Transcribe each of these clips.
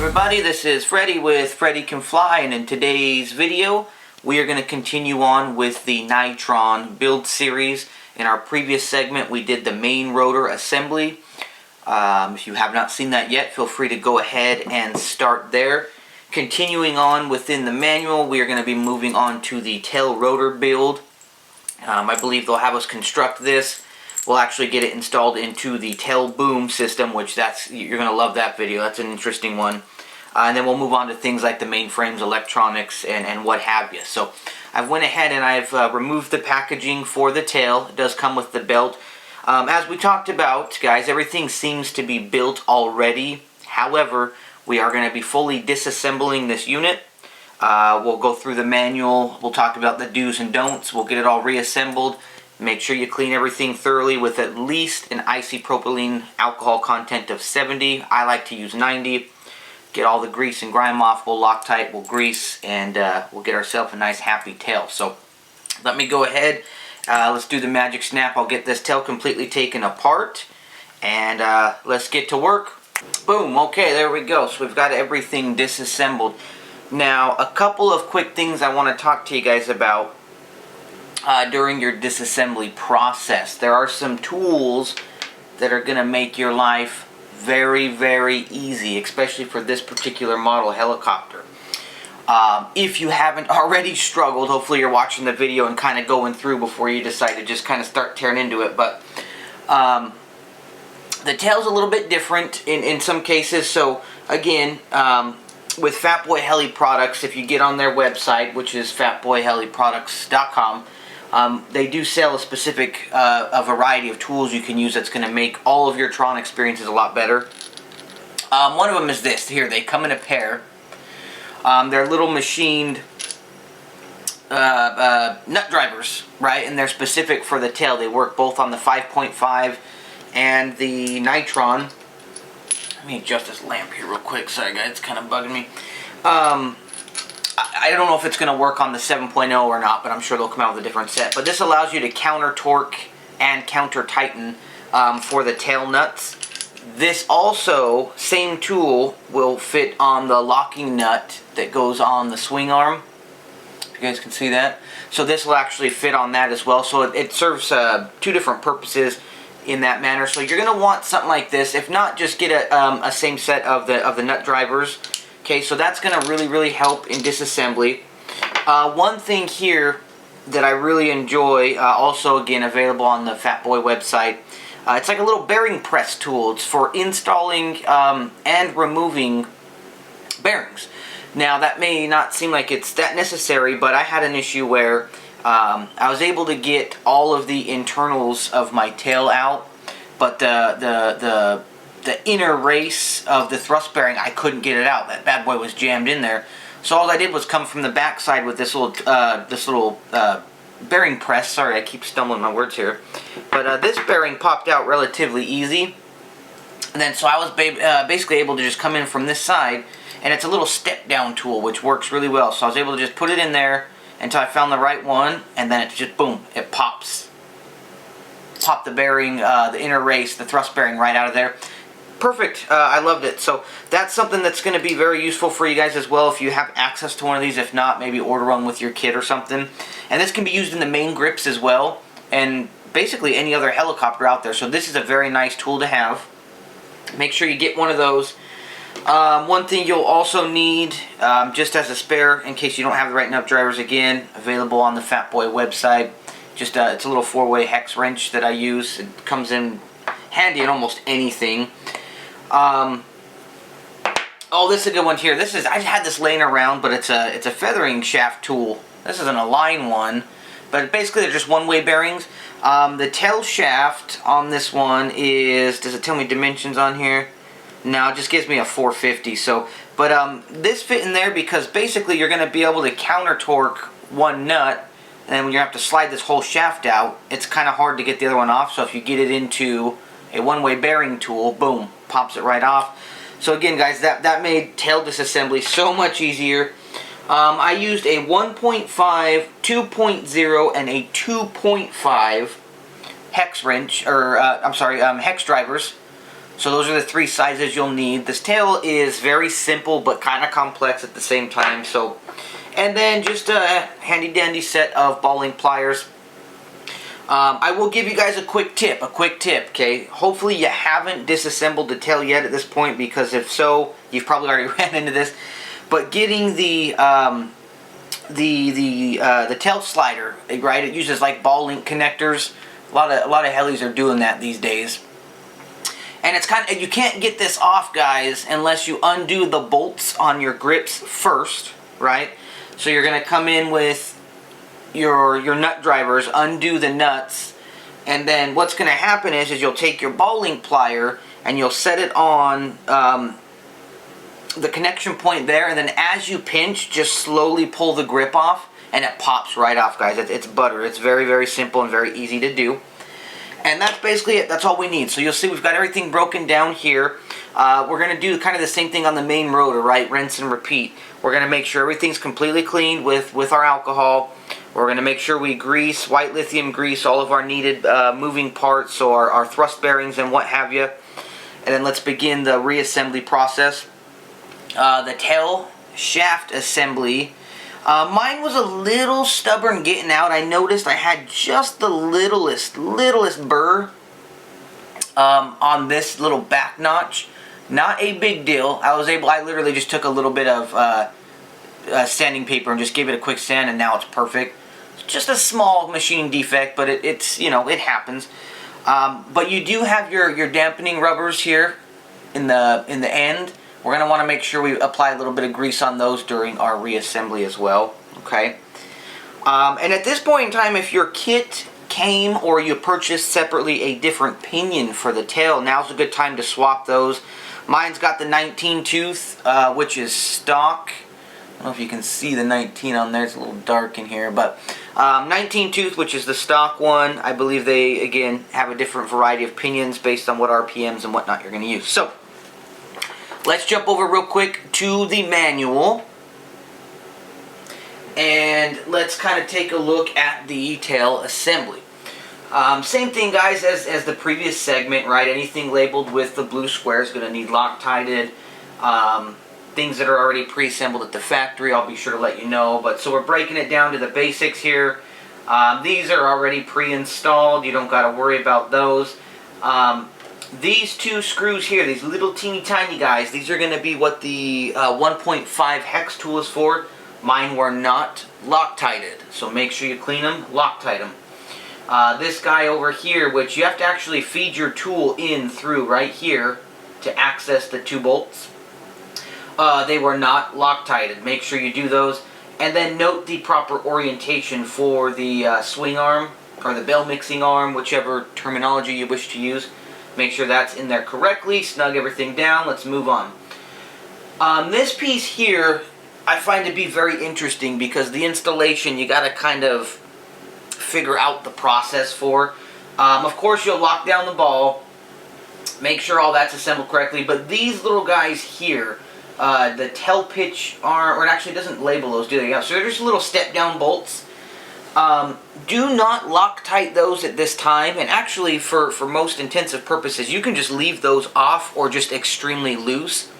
everybody, this is Freddy with FreddyCanFly, and in today's video we are going to continue on with the NiTron Build Series. In our previous segment we did the main rotor assembly. If you have not seen that yet, feel free to go ahead and start there. Continuing on within the manual, we are going to be moving on to the tail rotor build. I believe they'll have us construct this. We'll actually get it installed into the tail boom system, which you're going to love that video. That's an interesting one. And then we'll move on to things like the mainframes, electronics, and what have you. So I've went ahead and I've removed the packaging for the tail. It does come with the belt. As we talked about, guys, everything seems to be built already. However, we are going to be fully disassembling this unit. We'll go through the manual. We'll talk about the do's and don'ts. We'll get it all reassembled. Make sure you clean everything thoroughly with at least an isopropylene alcohol content of 70. I like to use 90. Get all the grease and grime off. We'll Loctite, we'll grease, and we'll get ourselves a nice happy tail. So let me go ahead. Let's do the magic snap. I'll get this tail completely taken apart, and let's get to work. Boom. Okay, there we go. So we've got everything disassembled. Now, a couple of quick things I want to talk to you guys about during your disassembly process. There are some tools that are going to make your life very, very easy, especially for this particular model helicopter. If you haven't already struggled, hopefully you're watching the video and kind of going through before you decide to just kind of start tearing into it. But the tail's a little bit different in some cases. So again, with Fatboy Heli products, if you get on their website, which is fatboyheliproducts.com, they do sell a specific, a variety of tools you can use that's going to make all of your Tron experiences a lot better. One of them is this. Here, they come in a pair. They're little machined nut drivers, right? And they're specific for the tail. They work both on the 5.5 and the NiTron. Let me adjust this lamp here real quick. Sorry guys, it's kind of bugging me. I don't know if it's going to work on the 7.0 or not, but I'm sure they'll come out with a different set. But this allows you to counter torque and counter tighten for the tail nuts. This also, same tool, will fit on the locking nut that goes on the swing arm. You guys can see that. So this will actually fit on that as well. So it serves two different purposes in that manner. So you're going to want something like this. If not, just get a same set of the nut drivers. Okay, so that's going to really, really help in disassembly. One thing here that I really enjoy, also again available on the Fatboy website, it's like a little bearing press tool. It's for installing and removing bearings. Now that may not seem like it's that necessary, but I had an issue where I was able to get all of the internals of my tail out, but the inner race of the thrust bearing, I couldn't get it out. That bad boy was jammed in there. So all I did was come from the back side with this little bearing press. Sorry, I keep stumbling my words here. But this bearing popped out relatively easy. And then so I was basically able to just come in from this side, and it's a little step down tool which works really well. So I was able to just put it in there until I found the right one, and then it just boom, it pops. Pop the bearing, the inner race, the thrust bearing right out of there. Perfect. I loved it. So that's something that's going to be very useful for you guys as well if you have access to one of these. If not, maybe order one with your kit or something. And this can be used in the main grips as well, and basically any other helicopter out there. So this is a very nice tool to have. Make sure you get one of those. One thing you'll also need, just as a spare, in case you don't have the right nut drivers, again, available on the Fatboy website. Just it's a little 4-way hex wrench that I use. It comes in handy in almost anything. Oh, this is a good one here. I had this laying around, but it's a feathering shaft tool. This is an align one, but basically they're just one-way bearings. The tail shaft on this one is, does it tell me dimensions on here? No, it just gives me a 450. So, but this fit in there because basically you're going to be able to counter torque one nut, and then when you have to slide this whole shaft out, it's kind of hard to get the other one off. So if you get it into a one-way bearing tool, boom, pops it right off. So again, guys, that made tail disassembly so much easier. I used a 1.5, 2.0, and a 2.5 hex wrench, or I'm sorry, hex drivers So those are the 3 sizes you'll need. This tail is very simple but kind of complex at the same time. So, and then just a handy dandy set of balling pliers. I will give you guys a quick tip, okay? Hopefully you haven't disassembled the tail yet at this point, because if so, you've probably already ran into this. But getting the tail slider, right? It uses like ball link connectors. A lot of helis are doing that these days. And it's kind of, you can't get this off, guys, unless you undo the bolts on your grips first, right? So you're going to come in with your nut drivers, undo the nuts, and then what's going to happen is you'll take your ball link plier and you'll set it on the connection point there, and then as you pinch, just slowly pull the grip off, and it pops right off, guys. It's butter. It's very, very simple and very easy to do. And that's basically it. That's all we need. So you'll see we've got everything broken down here. We're going to do kind of the same thing on the main rotor, right? Rinse and repeat. We're going to make sure everything's completely cleaned with our alcohol. We're going to make sure we grease, white lithium grease, all of our needed moving parts, or our thrust bearings and what have you. And then let's begin the reassembly process. The tail shaft assembly. Mine was a little stubborn getting out. I noticed I had just the littlest burr on this little back notch. Not a big deal. I literally just took a little bit of sanding paper and just gave it a quick sand, and now it's perfect. It's just a small machine defect, but it's you know, it happens. But you do have your dampening rubbers here in the end. We're going to want to make sure we apply a little bit of grease on those during our reassembly as well, okay? And at this point in time, if your kit came or you purchased separately a different pinion for the tail, now's a good time to swap those. Mine's got the 19 tooth, which is stock. I don't know if you can see the 19 on there. It's a little dark in here, but 19 tooth, which is the stock one. I believe they, again, have a different variety of pinions based on what RPMs and whatnot you're going to use. So, let's jump over real quick to the manual, and let's kind of take a look at the tail assembly. Same thing, guys, as the previous segment, right? Anything labeled with the blue square is going to need Loctited. Things that are already pre-assembled at the factory, I'll be sure to let you know. But so we're breaking it down to the basics here. These are already pre-installed. You don't got to worry about those. These 2 screws here, these little teeny tiny guys, these are going to be what the 1.5 hex tool is for. Mine were not Loctited, so make sure you clean them, Loctite them. This guy over here, which you have to actually feed your tool in through right here to access the 2 bolts. They were not Loctited. Make sure you do those. And then note the proper orientation for the swing arm, or the bell mixing arm, whichever terminology you wish to use. Make sure that's in there correctly. Snug everything down. Let's move on. This piece here I find to be very interesting, because the installation you got to kind of figure out the process for. Of course, you'll lock down the ball. Make sure all that's assembled correctly. But these little guys here, the tail pitch arm, or it actually doesn't label those, do they? Yeah, so they're just little step down bolts. Do not Loctite those at this time, and actually for most intensive purposes you can just leave those off or just extremely loose,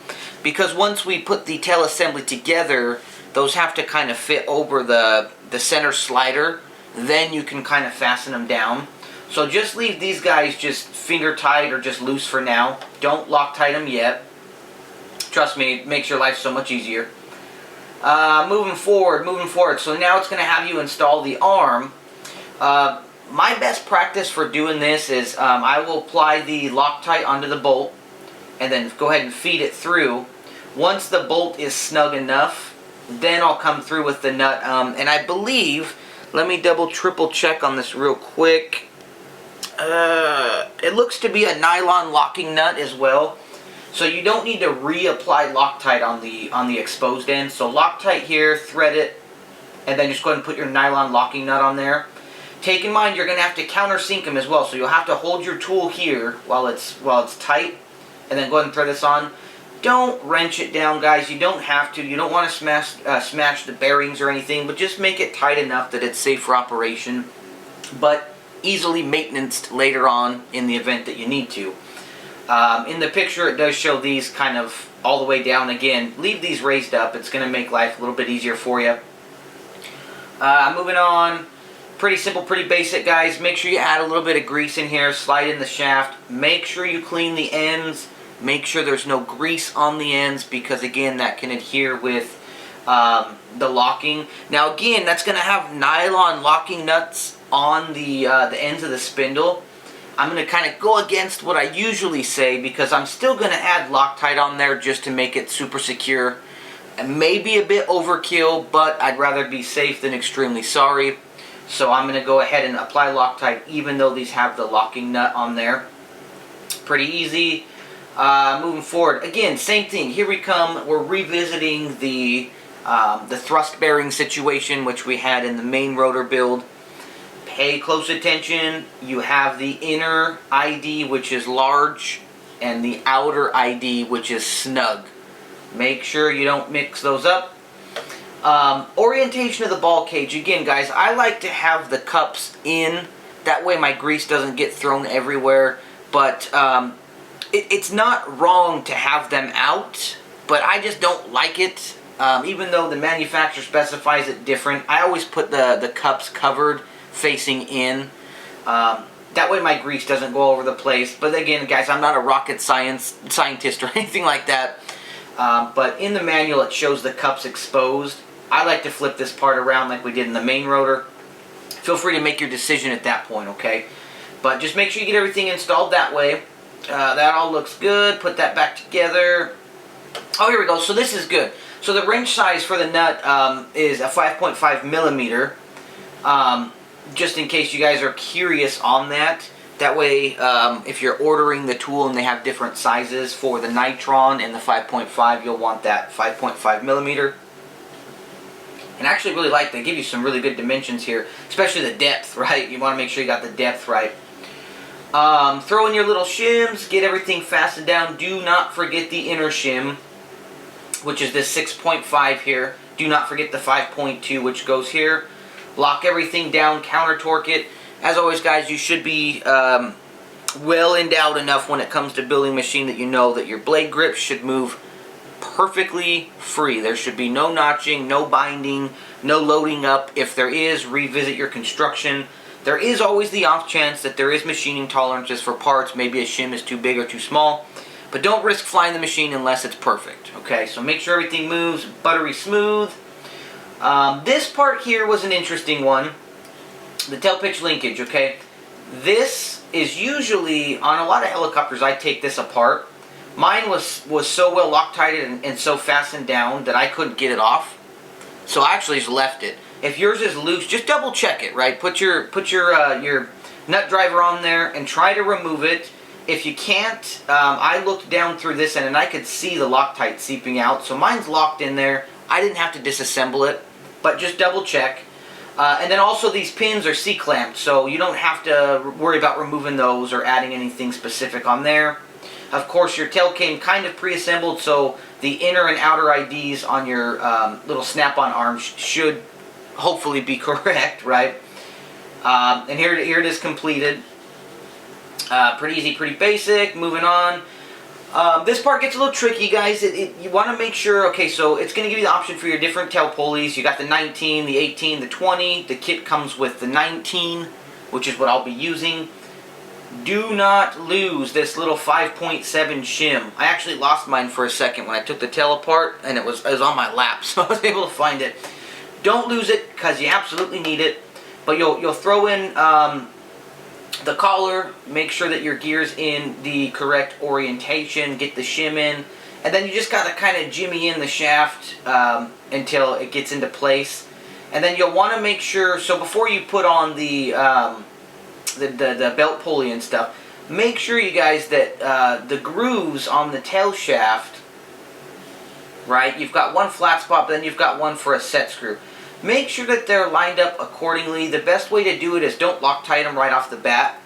because once we put the tail assembly together, those have to kind of fit over the center slider. Then you can kind of fasten them down. So just leave these guys just finger tight or just loose for now. Don't Loctite them yet. Trust me, it makes your life so much easier. Moving forward. So now it's going to have you install the arm. My best practice for doing this is I will apply the Loctite onto the bolt and then go ahead and feed it through. Once the bolt is snug enough, then I'll come through with the nut. And I believe, let me triple check on this real quick. It looks to be a nylon locking nut as well. So you don't need to reapply Loctite on the exposed end. So Loctite here, thread it, and then just go ahead and put your nylon locking nut on there. Take in mind you're going to have to countersink them as well. So you'll have to hold your tool here while it's tight, and then go ahead and thread this on. Don't wrench it down, guys. You don't have to. You don't want to smash the bearings or anything, but just make it tight enough that it's safe for operation, but easily maintained later on in the event that you need to. In the picture, it does show these kind of all the way down. Again, leave these raised up. It's going to make life a little bit easier for you. Moving on. Pretty simple, pretty basic, guys. Make sure you add a little bit of grease in here. Slide in the shaft. Make sure you clean the ends. Make sure there's no grease on the ends, because, again, that can adhere with the locking. Now, again, that's going to have nylon locking nuts on the ends of the spindle. I'm going to kind of go against what I usually say, because I'm still going to add Loctite on there just to make it super secure. And maybe a bit overkill, but I'd rather be safe than extremely sorry. So I'm going to go ahead and apply Loctite, even though these have the locking nut on there. Pretty easy. Moving forward, again, same thing. Here we come. We're revisiting the thrust bearing situation, which we had in the main rotor build. Pay close attention. You have the inner ID, which is large, and the outer ID, which is snug. Make sure you don't mix those up. Orientation of the ball cage. Again, guys, I like to have the cups in. That way my grease doesn't get thrown everywhere. But it's not wrong to have them out, but I just don't like it. Even though the manufacturer specifies it different, I always put the cups covered, facing in. That way my grease doesn't go all over the place. But again, guys, I'm not a rocket scientist or anything like that. But in the manual, it shows the cups exposed. I like to flip this part around like we did in the main rotor. Feel free to make your decision at that point, okay? But just make sure you get everything installed that way. That all looks good. Put that back together. Oh, here we go. So this is good. So the wrench size for the nut is a 5.5 millimeter. Just in case you guys are curious on that. That way, if you're ordering the tool and they have different sizes for the NiTron and the 5.5, you'll want that 5.5 millimeter. And I actually really like, they give you some really good dimensions here, especially the depth, right? You want to make sure you got the depth right. Throw in your little shims, get everything fastened down. Do not forget the inner shim, which is this 6.5 here. Do not forget the 5.2, which goes here. Lock everything down, counter torque it. As always, guys, you should be well endowed enough when it comes to building a machine that you know that your blade grip should move perfectly free. There should be no notching, no binding, no loading up. If there is, revisit your construction. There is always the off chance that there is machining tolerances for parts. Maybe a shim is too big or too small. But don't risk flying the machine unless it's perfect. Okay, so make sure everything moves buttery smooth. This part here was an interesting one. The tail pitch linkage, okay? This is usually, on a lot of helicopters, I take this apart. Mine was so well Loctited and so fastened down that I couldn't get it off. So I actually just left it. If yours is loose, just double check it, right? Put your nut driver on there and try to remove it. If you can't, I looked down through this end and I could see the Loctite seeping out. So mine's locked in there. I didn't have to disassemble it, but just double check. And then also these pins are C-clamped, so you don't have to worry about removing those or adding anything specific on there. Of course, your tail came kind of pre-assembled, so the inner and outer IDs on your little snap-on arms should hopefully be correct, right? And here it is completed. Pretty easy, pretty basic. Moving on. This part gets a little tricky, guys. You want to make sure, okay, so it's going to give you the option for your different tail pulleys. You got the 19, the 18, the 20. The kit comes with the 19, which is what I'll be using. Do not lose this little 5.7 shim. I actually lost mine for a second when I took the tail apart, and it was on my lap, so I was able to find it. Don't lose it, because you absolutely need it. But you'll throw in the collar, make sure that your gear's in the correct orientation, get the shim in, and then you just got to kind of jimmy in the shaft until it gets into place. And then you'll want to make sure, so before you put on the belt pulley and stuff, make sure, you guys, that the grooves on the tail shaft, right, you've got one flat spot, but then you've got one for a set screw. Make sure that they're lined up accordingly. The best way to do it is don't Loctite them right off the bat.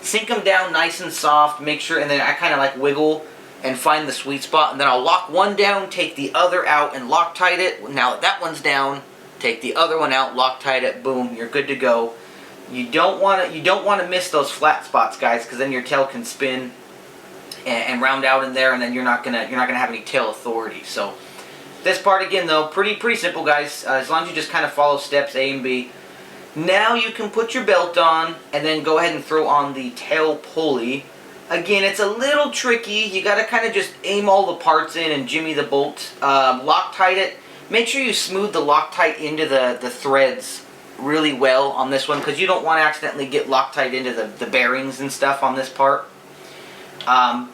Sink them down nice and soft, make sure, and then I kind of like wiggle and find the sweet spot, and then I'll lock one down, take the other out, and Loctite it. Now that that one's down, take the other one out, Loctite it, boom, you're good to go. You don't want to miss those flat spots, guys, because then your tail can spin and round out in there, and then you're not gonna have any tail authority. So this part again though, pretty simple, guys. As long as you just kind of follow steps A and B. Now you can put your belt on and then go ahead and throw on the tail pulley. Again, it's a little tricky. You got to kind of just aim all the parts in and jimmy the bolt. Loctite it. Make sure you smooth the Loctite into the threads really well on this one, because you don't want to accidentally get Loctite into the bearings and stuff on this part.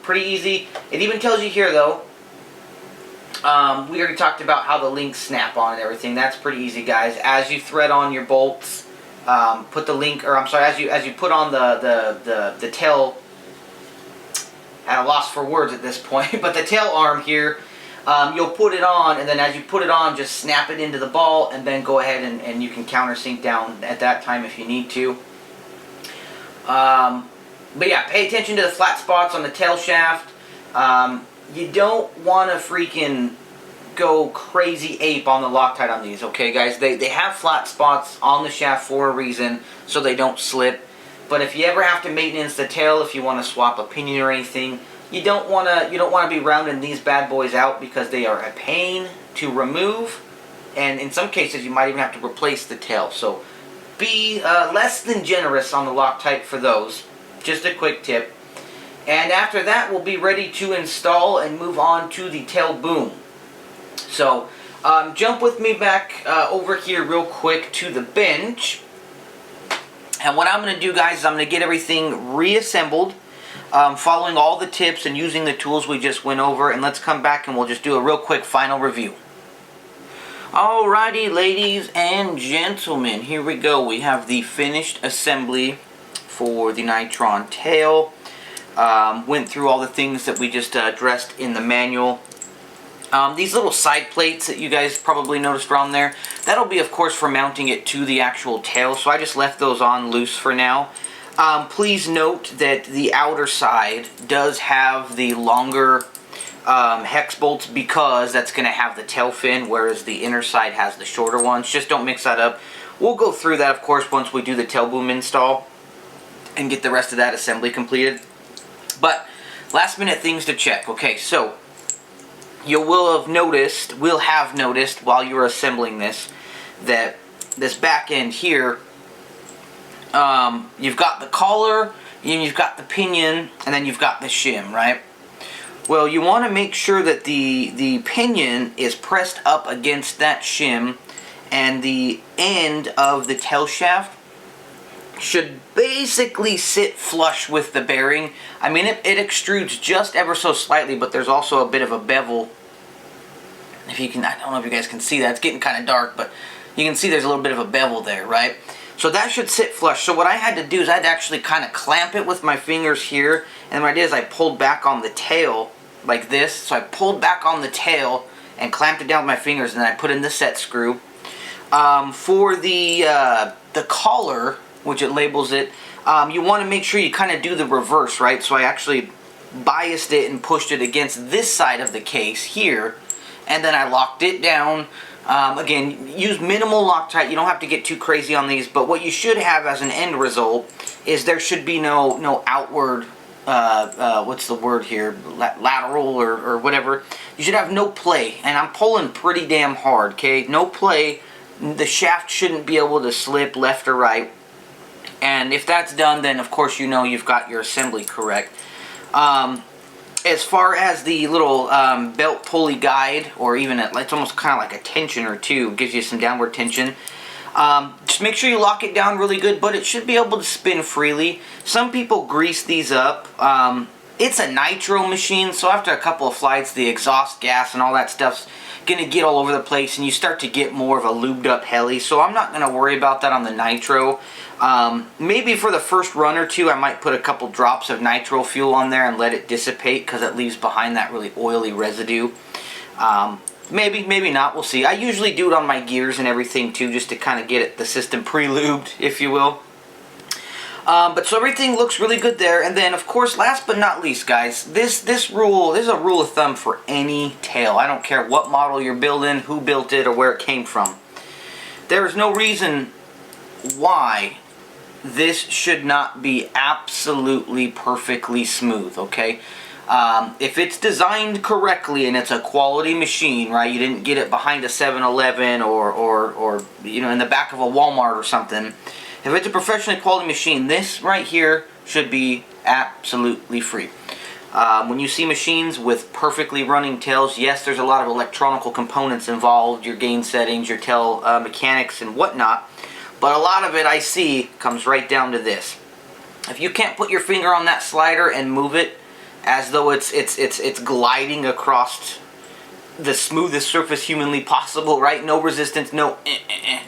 Pretty easy. It even tells you here though, we already talked about how the links snap on and everything. That's pretty easy, guys. As you thread on your bolts, put the link, or I'm sorry, as you put on the tail, at a loss for words at this point, but the tail arm here, you'll put it on, and then as you put it on, just snap it into the ball, and then go ahead and you can countersink down at that time if you need to. But yeah, pay attention to the flat spots on the tail shaft. You don't want to freaking go crazy ape on the Loctite on these, okay, guys? They have flat spots on the shaft for a reason, so they don't slip. But if you ever have to maintenance the tail, if you want to swap a pinion or anything, you don't want to be rounding these bad boys out, because they are a pain to remove, and in some cases you might even have to replace the tail. So be less than generous on the Loctite for those. Just a quick tip. And after that, we'll be ready to install and move on to the tail boom. So jump with me back over here real quick to the bench. And what I'm going to do, guys, is I'm going to get everything reassembled, following all the tips and using the tools we just went over. And let's come back and we'll just do a real quick final review. Alrighty, ladies and gentlemen, here we go. We have the finished assembly for the NiTron tail. Went through all the things that we just addressed in the manual. These little side plates that you guys probably noticed around there, that'll be, of course, for mounting it to the actual tail, so I just left those on loose for now. Please note that the outer side does have the longer hex bolts, because that's going to have the tail fin, whereas the inner side has the shorter ones. Just don't mix that up. We'll go through that, of course, once we do the tail boom install and get the rest of that assembly completed. But last minute things to check. Okay, so you will have noticed while you were assembling this, that this back end here, you've got the collar, and you've got the pinion, and then you've got the shim, right? Well, you want to make sure that the pinion is pressed up against that shim, and the end of the tail shaft should basically sit flush with the bearing. I mean, it extrudes just ever so slightly, but there's also a bit of a bevel. If you can, I don't know if you guys can see that. It's getting kind of dark, but you can see there's a little bit of a bevel there, right? So that should sit flush. So what I had to do is I had to actually kind of clamp it with my fingers here, and what I did is I pulled back on the tail like this. So I pulled back on the tail and clamped it down with my fingers, and then I put in the set screw. For the collar, which it labels it, you want to make sure you kind of do the reverse, right? So I actually biased it and pushed it against this side of the case here, and then I locked it down. Again, use minimal Loctite. You don't have to get too crazy on these, but what you should have as an end result is there should be no outward, what's the word here, lateral or whatever. You should have no play, and I'm pulling pretty damn hard, okay? No play. The shaft shouldn't be able to slip left or right. And if that's done, then of course you know you've got your assembly correct. As far as the little belt pulley guide, or even it's almost kind of like a tensioner too, gives you some downward tension. Just make sure you lock it down really good, but it should be able to spin freely. Some people grease these up. It's a nitro machine, so after a couple of flights, the exhaust gas and all that stuff's gonna get all over the place, and you start to get more of a lubed up heli. So I'm not gonna worry about that on the nitro. Maybe for the first run or two, I might put a couple drops of nitro fuel on there and let it dissipate, because it leaves behind that really oily residue. Maybe not. We'll see. I usually do it on my gears and everything too, just to kind of get the system pre-lubed, if you will. But so everything looks really good there. And then, of course, last but not least, guys, this is a rule of thumb for any tail. I don't care what model you're building, who built it, or where it came from. There is no reason why this should not be absolutely perfectly smooth, okay? If it's designed correctly and it's a quality machine, right? You didn't get it behind a 7-Eleven or you know, in the back of a Walmart or something. If it's a professionally quality machine, this right here should be absolutely free. When you see machines with perfectly running tails, yes, there's a lot of electronical components involved, your gain settings, your tail mechanics and whatnot, but a lot of it I see comes right down to this. If you can't put your finger on that slider and move it as though it's gliding across the smoothest surface humanly possible, right? No resistance, no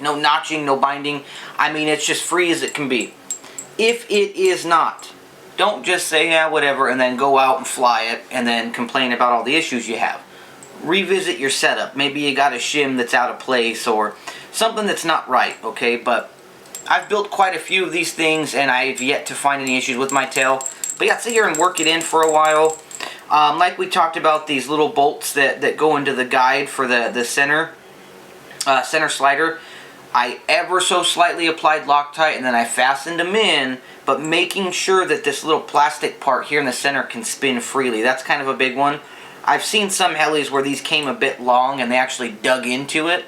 notching, no binding. I mean, it's just free as it can be. If it is not, don't just say, yeah, whatever, and then go out and fly it and then complain about all the issues you have. Revisit your setup. Maybe you got a shim that's out of place or something that's not right, okay? But I've built quite a few of these things and I've yet to find any issues with my tail. But yeah, sit here and work it in for a while. Like we talked about, these little bolts that go into the guide for the center slider, I ever so slightly applied Loctite and then I fastened them in, but making sure that this little plastic part here in the center can spin freely. That's kind of a big one. I've seen some helis where these came a bit long and they actually dug into it,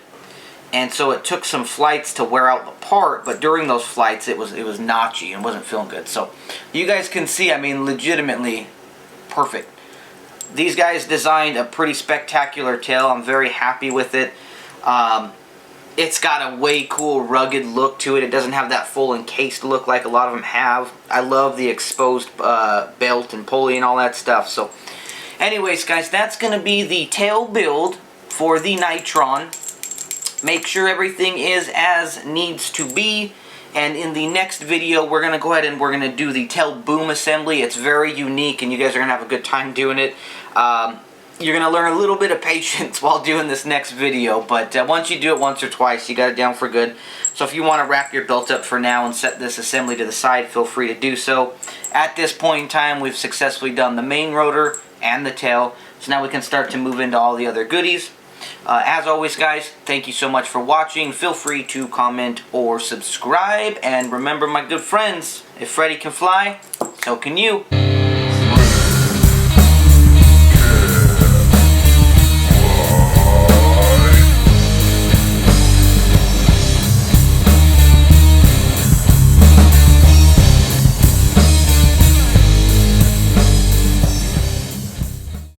and so it took some flights to wear out the part, but during those flights it was notchy and wasn't feeling good. So you guys can see, I mean, legitimately perfect. These guys designed a pretty spectacular tail. I'm very happy with it. It's got a way cool rugged look to it. It doesn't have that full encased look like a lot of them have. I love the exposed belt and pulley and all that stuff. So anyways, guys, that's going to be the tail build for the NiTron. Make sure everything is as needs to be. And in the next video, we're going to go ahead and we're going to do the tail boom assembly. It's very unique and you guys are going to have a good time doing it. You're going to learn a little bit of patience while doing this next video, but once you do it once or twice, you got it down for good. So if you want to wrap your belt up for now and set this assembly to the side, feel free to do so. At this point in time, we've successfully done the main rotor and the tail, so now we can start to move into all the other goodies. As always, guys, thank you so much for watching. Feel free to comment or subscribe, and remember, my good friends, if Freddy can fly, so can you.